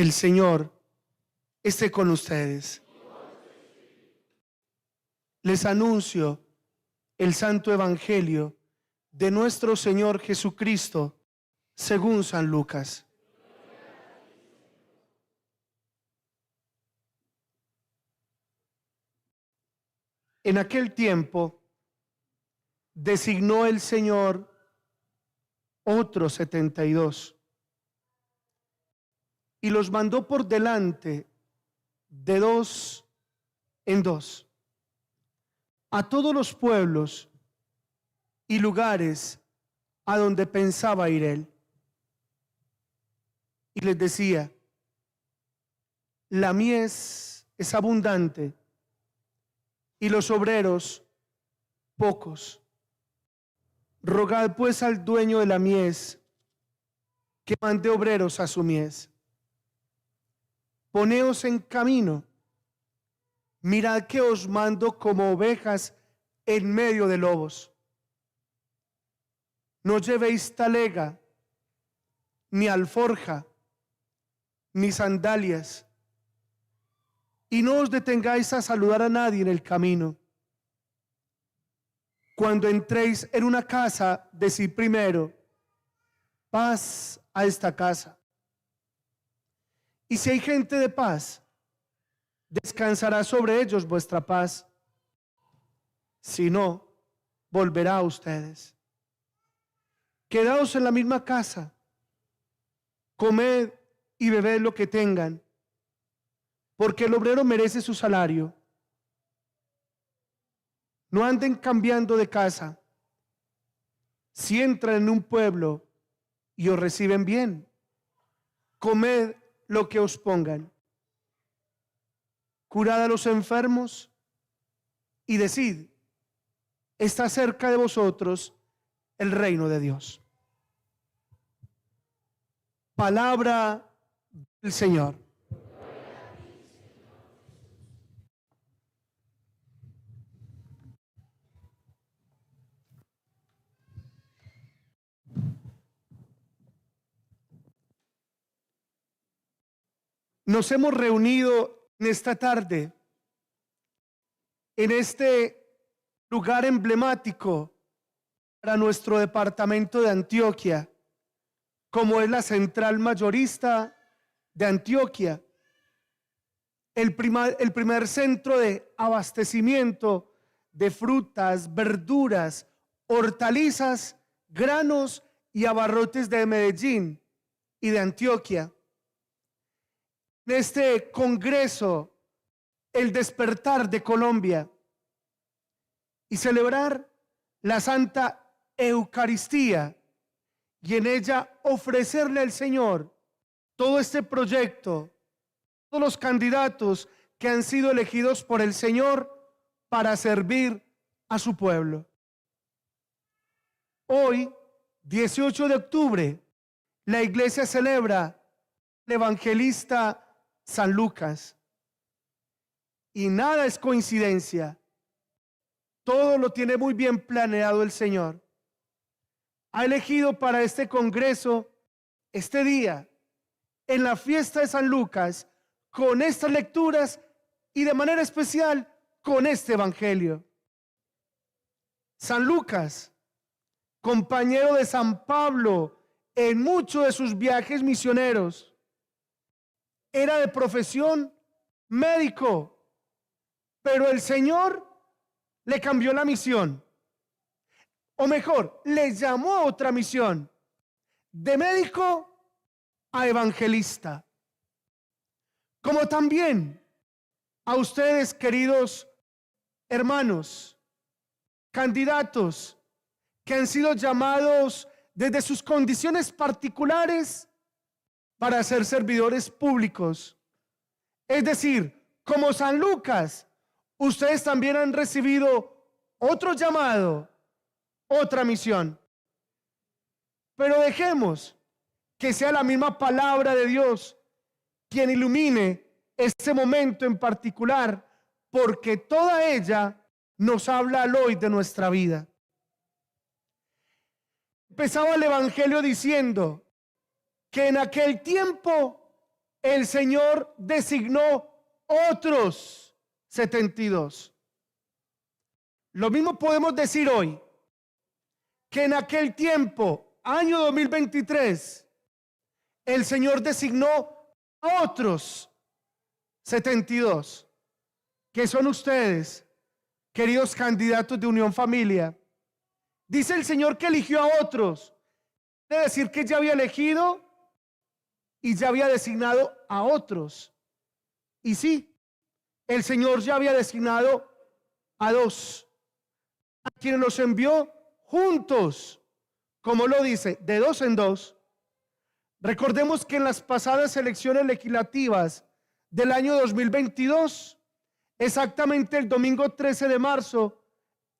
El Señor esté con ustedes. Les anuncio el Santo Evangelio de nuestro Señor Jesucristo según San Lucas. En aquel tiempo designó el Señor otros 72 y los mandó por delante de 2 en 2 a todos los pueblos y lugares a donde pensaba ir él. Y les decía: la mies es abundante y los obreros pocos. Rogad pues al dueño de la mies que mande obreros a su mies. Poneos en camino. Mirad que os mando como ovejas en medio de lobos. No llevéis talega, ni alforja, ni sandalias, y no os detengáis a saludar a nadie en el camino. Cuando entréis en una casa, decid primero: paz a esta casa. Y si hay gente de paz, descansará sobre ellos vuestra paz. Si no, volverá a ustedes. Quedaos en la misma casa, comed y bebed lo que tengan, porque el obrero merece su salario. No anden cambiando de casa. Si entran en un pueblo y os reciben bien, comed lo que os pongan. Curad a los enfermos y decid: está cerca de vosotros el reino de Dios. Palabra del Señor. Nos hemos reunido en esta tarde, en este lugar emblemático para nuestro departamento de Antioquia, como es la central mayorista de Antioquia, el primer centro de abastecimiento de frutas, verduras, hortalizas, granos y abarrotes de Medellín y de Antioquia. En este congreso, el despertar de Colombia, y celebrar la Santa Eucaristía, y en ella ofrecerle al Señor todo este proyecto, todos los candidatos que han sido elegidos por el Señor para servir a su pueblo. Hoy, 18 de octubre, la iglesia celebra el evangelista San Lucas. Y nada es coincidencia. Todo lo tiene muy bien planeado el Señor. Ha elegido para este congreso, este día, en la fiesta de San Lucas, con estas lecturas y de manera especial con este evangelio. San Lucas, compañero de San Pablo en muchos de sus viajes misioneros, era de profesión médico, pero el Señor le cambió la misión, o mejor, le llamó a otra misión, de médico a evangelista. Como también a ustedes, queridos hermanos, candidatos que han sido llamados desde sus condiciones particulares para ser servidores públicos. Es decir, como San Lucas, ustedes también han recibido otro llamado, otra misión. Pero dejemos que sea la misma palabra de Dios quien ilumine este momento en particular, porque toda ella nos habla al hoy de nuestra vida. Empezaba el evangelio diciendo que en aquel tiempo el Señor designó otros 72. Lo mismo podemos decir hoy, que en aquel tiempo, año 2023, el Señor designó a otros 72, que son ustedes, queridos candidatos de Unión Familia. Dice el Señor que eligió a otros, quiere decir que ya había elegido y ya había designado a otros. Y sí, el Señor ya había designado a dos, a quienes los envió juntos, como lo dice, de dos en dos. Recordemos que en las pasadas elecciones legislativas del año 2022, exactamente el domingo 13 de marzo,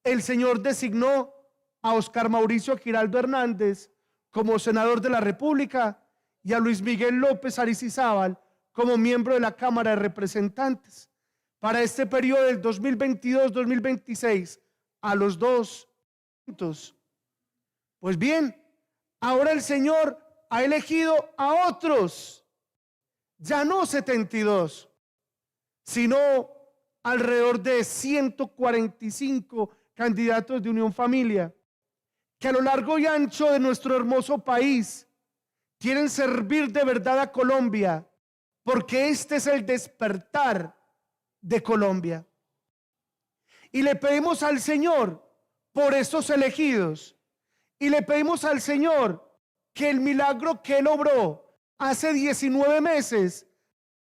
el Señor designó a Oscar Mauricio Giraldo Hernández como senador de la República y a Luis Miguel López Aristizábal como miembro de la Cámara de Representantes para este periodo del 2022-2026, a los dos juntos. Pues bien, ahora el Señor ha elegido a otros, ya no 72, sino alrededor de 145 candidatos de Unión Familia, que a lo largo y ancho de nuestro hermoso país quieren servir de verdad a Colombia, porque este es el despertar de Colombia. Y le pedimos al Señor por estos elegidos, y le pedimos al Señor que el milagro que Él obró hace 19 meses,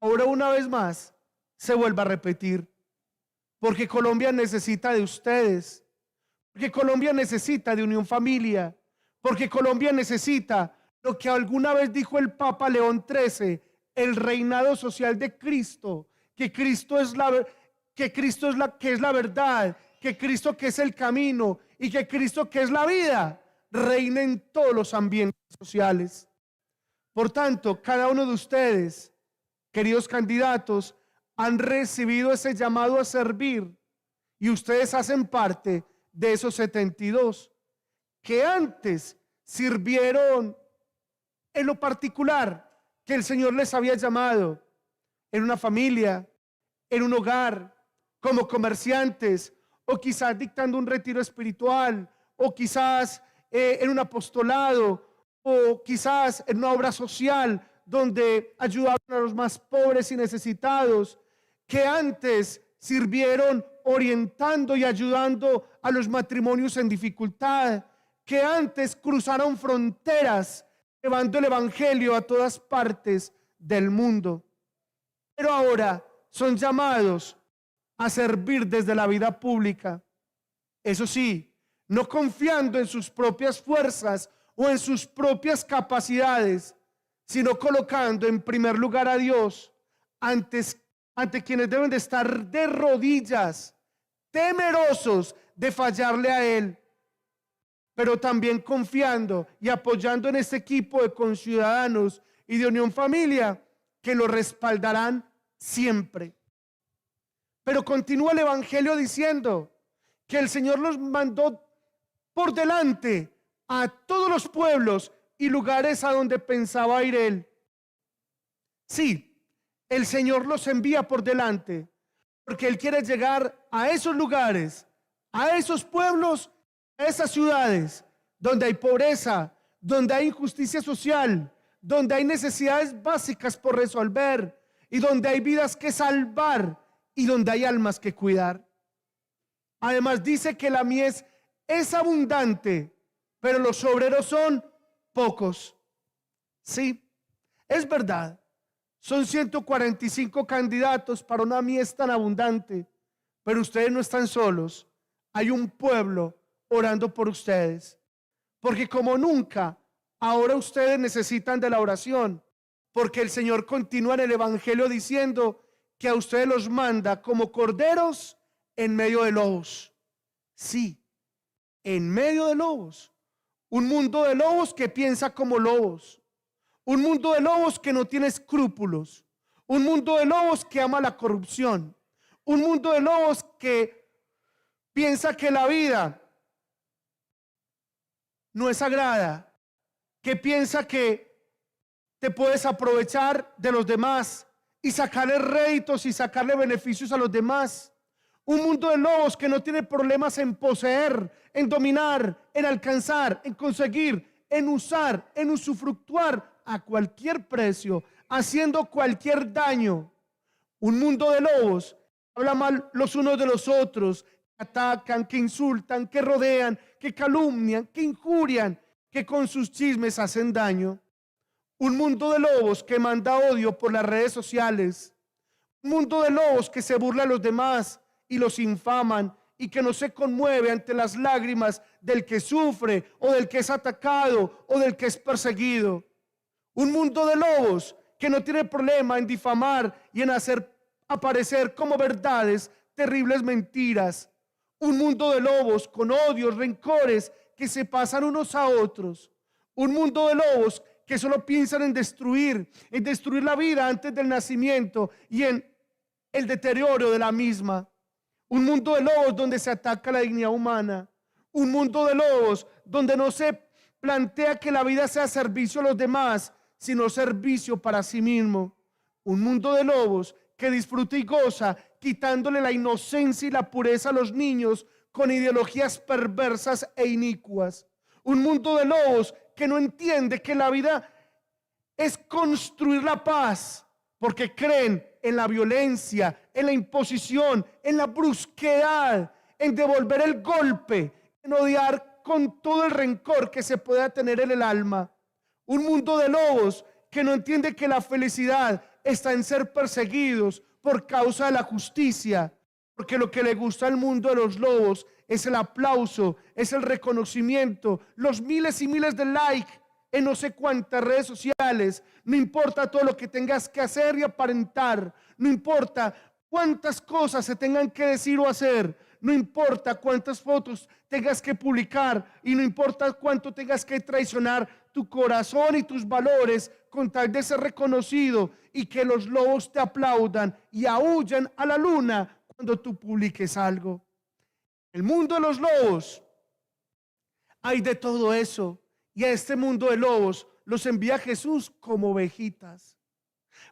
ahora una vez más, se vuelva a repetir. Porque Colombia necesita de ustedes, porque Colombia necesita de Unión Familia, porque Colombia necesita lo que alguna vez dijo el Papa León XIII, el reinado social de Cristo, que Cristo es la verdad, que Cristo que es el camino y que Cristo que es la vida, reina en todos los ambientes sociales. Por tanto, cada uno de ustedes, queridos candidatos, han recibido ese llamado a servir y ustedes hacen parte de esos 72 que antes sirvieron en lo particular que el Señor les había llamado, en una familia, en un hogar, como comerciantes, o quizás dictando un retiro espiritual, o quizás en un apostolado, o quizás en una obra social donde ayudaron a los más pobres y necesitados, que antes sirvieron orientando y ayudando a los matrimonios en dificultad, que antes cruzaron fronteras llevando el evangelio a todas partes del mundo, pero ahora son llamados a servir desde la vida pública. Eso sí, no confiando en sus propias fuerzas o en sus propias capacidades, sino colocando en primer lugar a Dios ante quienes deben de estar de rodillas, temerosos de fallarle a Él, pero también confiando y apoyando en este equipo de conciudadanos y de Unión Familia que lo respaldarán siempre. Pero continúa el Evangelio diciendo que el Señor los mandó por delante a todos los pueblos y lugares a donde pensaba ir Él. Sí, el Señor los envía por delante porque Él quiere llegar a esos lugares, a esos pueblos, a esas ciudades donde hay pobreza, donde hay injusticia social, donde hay necesidades básicas por resolver y donde hay vidas que salvar y donde hay almas que cuidar. Además dice que la mies es abundante, pero los obreros son pocos. Sí, es verdad. Son 145 candidatos para una mies tan abundante, pero ustedes no están solos. Hay un pueblo orando por ustedes, porque como nunca, ahora ustedes necesitan de la oración, porque el Señor continúa en el Evangelio diciendo que a ustedes los manda como corderos en medio de lobos. Sí, en medio de lobos. Un mundo de lobos que piensa como lobos. Un mundo de lobos que no tiene escrúpulos. Un mundo de lobos que ama la corrupción. Un mundo de lobos que piensa que la vida no es sagrada. Que piensa que te puedes aprovechar de los demás y sacarle réditos y sacarle beneficios a los demás. Un mundo de lobos que no tiene problemas en poseer, en dominar, en alcanzar, en conseguir, en usar, en usufructuar a cualquier precio, haciendo cualquier daño. Un mundo de lobos que habla mal los unos de los otros, que atacan, que insultan, que rodean, que calumnian, que injurian, que con sus chismes hacen daño. Un mundo de lobos que manda odio por las redes sociales. Un mundo de lobos que se burla a los demás y los infaman y que no se conmueve ante las lágrimas del que sufre o del que es atacado o del que es perseguido. Un mundo de lobos que no tiene problema en difamar y en hacer aparecer como verdades terribles mentiras. Un mundo de lobos con odios, rencores que se pasan unos a otros. Un mundo de lobos que solo piensan en destruir la vida antes del nacimiento y en el deterioro de la misma. Un mundo de lobos donde se ataca la dignidad humana. Un mundo de lobos donde no se plantea que la vida sea servicio a los demás, sino servicio para sí mismo. Un mundo de lobos que disfruta y goza, quitándole la inocencia y la pureza a los niños con ideologías perversas e inicuas. Un mundo de lobos que no entiende que la vida es construir la paz, porque creen en la violencia, en la imposición, en la brusquedad, en devolver el golpe, en odiar con todo el rencor que se pueda tener en el alma. Un mundo de lobos que no entiende que la felicidad está en ser perseguidos por causa de la justicia, porque lo que le gusta al mundo de los lobos es el aplauso, es el reconocimiento, los miles y miles de likes en no sé cuántas redes sociales. No importa todo lo que tengas que hacer y aparentar, no importa cuántas cosas se tengan que decir o hacer, no importa cuántas fotos tengas que publicar y no importa cuánto tengas que traicionar tu corazón y tus valores con tal de ser reconocido y que los lobos te aplaudan y aúllen a la luna cuando tú publiques algo. El mundo de los lobos, hay de todo eso, y a este mundo de lobos los envía Jesús como ovejitas.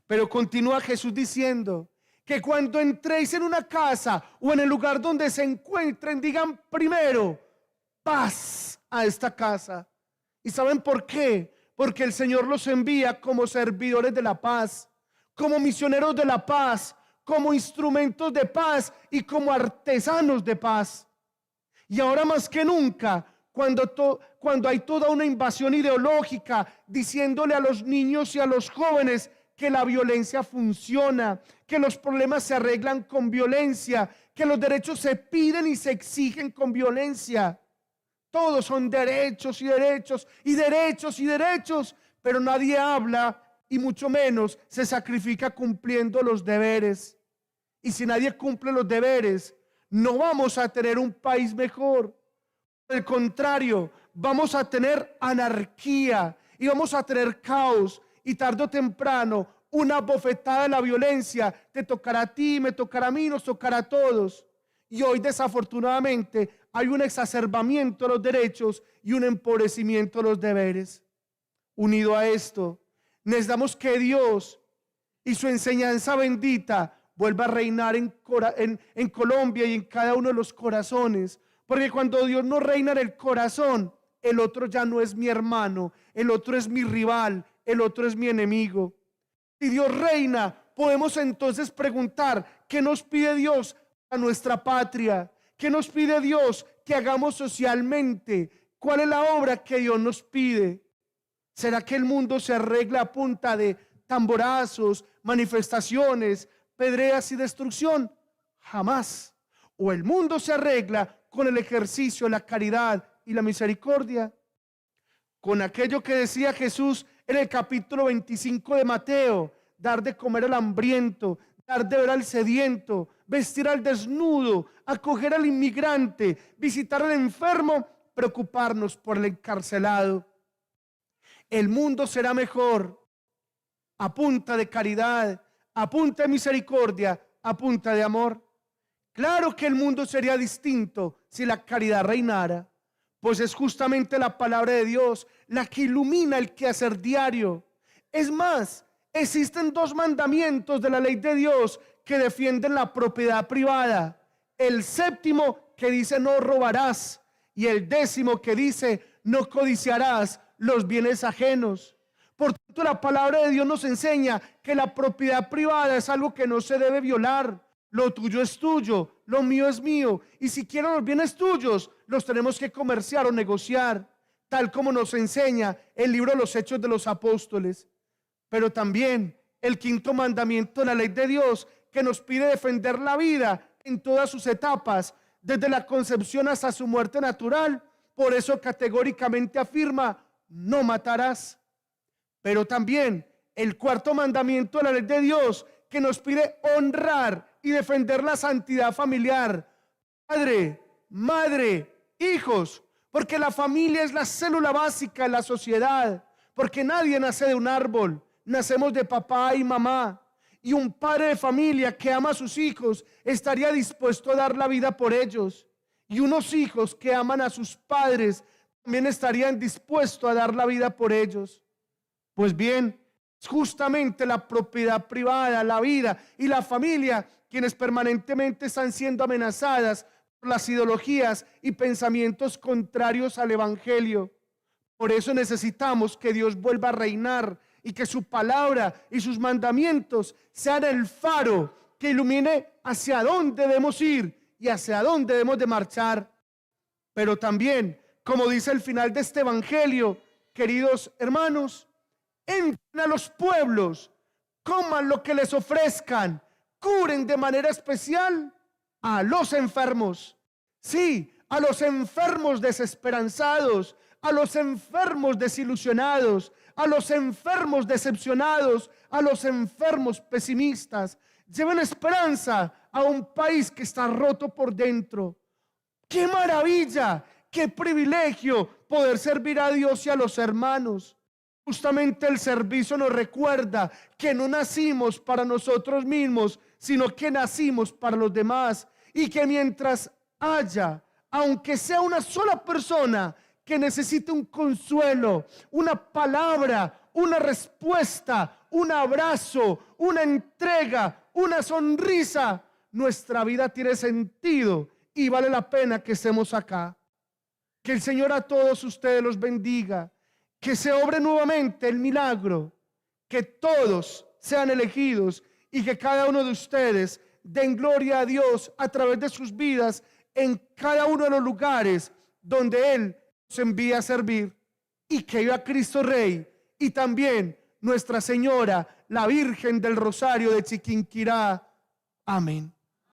Pero continúa Jesús diciendo que cuando entréis en una casa o en el lugar donde se encuentren, digan primero, paz a esta casa. ¿Y saben por qué? Porque el Señor los envía como servidores de la paz, como misioneros de la paz, como instrumentos de paz y como artesanos de paz. Y ahora más que nunca, cuando hay toda una invasión ideológica diciéndole a los niños y a los jóvenes que la violencia funciona, que los problemas se arreglan con violencia, que los derechos se piden y se exigen con violencia. Todos son derechos y derechos y derechos y derechos, pero nadie habla y mucho menos se sacrifica cumpliendo los deberes. Y si nadie cumple los deberes, no vamos a tener un país mejor. Al contrario, vamos a tener anarquía y vamos a tener caos, y tarde o temprano una bofetada de la violencia te tocará a ti, me tocará a mí, nos tocará a todos. Y hoy desafortunadamente hay un exacerbamiento de los derechos y un empobrecimiento de los deberes. Unido a esto, necesitamos que Dios y su enseñanza bendita vuelva a reinar en Colombia y en cada uno de los corazones. Porque cuando Dios no reina en el corazón, el otro ya no es mi hermano, el otro es mi rival, el otro es mi enemigo. Si Dios reina, podemos entonces preguntar, ¿qué nos pide Dios a nuestra patria? ¿Qué nos pide Dios que hagamos socialmente? ¿Cuál es la obra que Dios nos pide? ¿Será que el mundo se arregla a punta de tamborazos, manifestaciones, pedreas y destrucción? Jamás. O el mundo se arregla con el ejercicio, la caridad y la misericordia, con aquello que decía Jesús en el capítulo 25 de Mateo: dar de comer al hambriento, dar de beber al sediento, vestir al desnudo, acoger al inmigrante, visitar al enfermo, preocuparnos por el encarcelado. El mundo será mejor a punta de caridad, a punta de misericordia, a punta de amor. Claro que el mundo sería distinto si la caridad reinara, pues es justamente la palabra de Dios la que ilumina el quehacer diario. Es más, existen 2 mandamientos de la ley de Dios que defienden la propiedad privada. El 7º que dice no robarás y el 10º que dice no codiciarás los bienes ajenos. Por tanto, la palabra de Dios nos enseña que la propiedad privada es algo que no se debe violar. Lo tuyo es tuyo, lo mío es mío. Y si quiero los bienes tuyos, los tenemos que comerciar o negociar, tal como nos enseña el libro de los Hechos de los Apóstoles. Pero también el 5.º mandamiento de la ley de Dios, que nos pide defender la vida en todas sus etapas, desde la concepción hasta su muerte natural. Por eso categóricamente afirma: no matarás. Pero también el 4.º mandamiento de la ley de Dios, que nos pide honrar y defender la santidad familiar. Padre, madre, hijos, porque la familia es la célula básica de la sociedad, porque nadie nace de un árbol, nacemos de papá y mamá. Y un padre de familia que ama a sus hijos estaría dispuesto a dar la vida por ellos. Y unos hijos que aman a sus padres también estarían dispuestos a dar la vida por ellos. Pues bien, es justamente la propiedad privada, la vida y la familia quienes permanentemente están siendo amenazadas por las ideologías y pensamientos contrarios al Evangelio. Por eso necesitamos que Dios vuelva a reinar y que su palabra y sus mandamientos sean el faro que ilumine hacia dónde debemos ir y hacia dónde debemos de marchar. Pero también, como dice el final de este Evangelio, queridos hermanos, entren a los pueblos, coman lo que les ofrezcan, curen de manera especial a los enfermos. Sí, a los enfermos desesperanzados, a los enfermos desilusionados, a los enfermos decepcionados, a los enfermos pesimistas. Lleven esperanza a un país que está roto por dentro. ¡Qué maravilla! ¡Qué privilegio poder servir a Dios y a los hermanos! Justamente el servicio nos recuerda que no nacimos para nosotros mismos, sino que nacimos para los demás, y que mientras haya, aunque sea una sola persona que necesite un consuelo, una palabra, una respuesta, un abrazo, una entrega, una sonrisa, nuestra vida tiene sentido y vale la pena que estemos acá. Que el Señor a todos ustedes los bendiga, que se obre nuevamente el milagro, que todos sean elegidos y que cada uno de ustedes den gloria a Dios a través de sus vidas en cada uno de los lugares donde Él nos envía a servir, y que viva Cristo Rey y también Nuestra Señora, la Virgen del Rosario de Chiquinquirá. Amén.